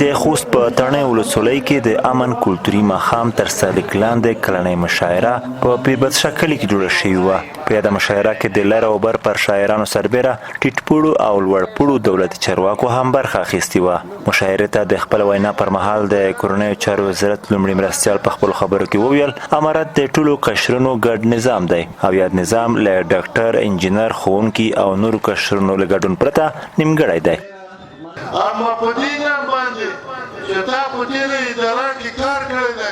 د خوست په تڼۍ ولسوالۍ کې د امن کلتوري ماښام تر سرلیک لاندې کلنۍ مشاعره په پیربدشه کلي کې جوړه شوې وه. په یاده مشاعره کې د لر او بر پر شاعرانو سربیره ټیټپوړو او لوړپوړو دولتي چارواکو هم برخه اخیستې وه. مشاعرې ته د خپل وینا پر مهال د کورنیو چارو وزارت لومړي مرستیال په خپلو خبرو کې وویل امارت د ټولو قشرونو ګډ نظام دی او یاد نظام له ډاکټر انجینر ښوونکي او نورو قشرونو له ګډون پرته نیمګړی دی. اما په دې نام باندې چې تا په دې اداره کې کار کړی دی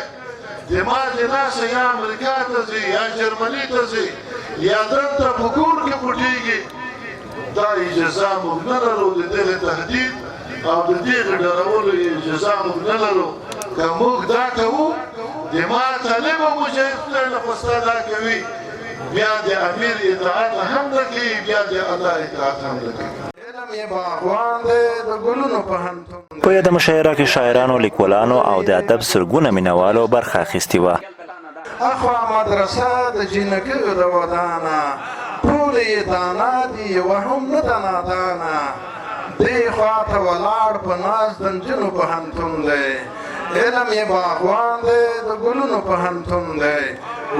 د ما د لاسه یا امریکا ته ځي یا جرمني ته ځي یا دلته په کور کې پټېږي دا اجازه موږ نه لرو د دغې تهدید او د دغې ډارولو اجازه موږ نه لرو. که موږ دا کوو د ما طالبه مجاهد خدای نه خو ستا دا کوي بیا د امیر اطاعت هم نه کوي بیا د الله اطاعت هم نه کوي. په یاده مشاعره کې شاعرانو، لیکوالانو او د ادب سلګونه مینوالو برخه اخیستې وه. اخوا مدرسه د جینکیو د ودانه ټول یې دانا دي یوه هم نه ده نادانه دې خوا ته ولاړ په ناز د نجونو پوهنتون دی علم یې باغوان دی د ګلونو پوهنتون دی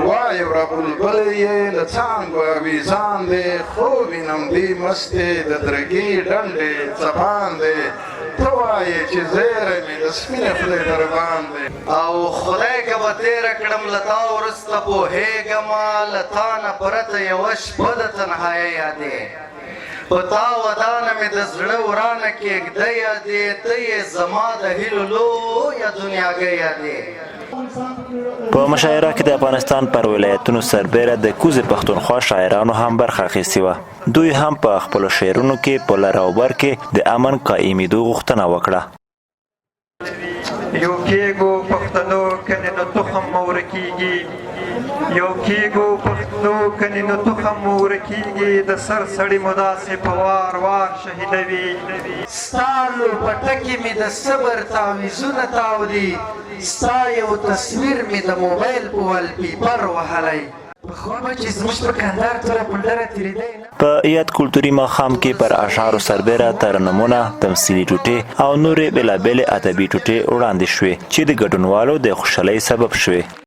وایي وړه بلبل یې له څانګو اویزان دی خو وینم دې مستې د درګي ډنډې څپان دی ته وایې چې زیری مې د سپینې خولې دربان دی او خدای که به تېره کړم له تا وروسته پوهېږمه له تا نه پرته یوه شپه د تنهایۍ یادې په تا ودانه مې د زړه ورانه کېږده یادې ته یې زما د هیلو لویه دنیاګۍ یادې. په مشاعره کې د افغانستان پر ولایتونو سربیره د کوزې پښتونخوا شاعرانو هم برخه اخیستې وه. دوی هم په خپلو شعرونو کې په لر او بر کې د امن قایمېدو غوښتنه وکړه. یو کېږو پښتنو کنې نو تخم مو ورکېږي یو کېږو پښتنو کنې نو تخم مو ورکېږي د سر سړي مو داسې په وار وار شهیدوي ستا لوپټکې مې د صبر تعویضونه تاودي ستا یو تصویر مې د موبایل په والپیپر وهلی په یاد کلتوري ماښام کې پر اشعارو سربیره ترنمونه، تمثیلي ټوټې او نورې بېلابېلې ادبي ټوټې وړاندې شوې چې د ګډونوالو د خوشحالۍ سبب شوې.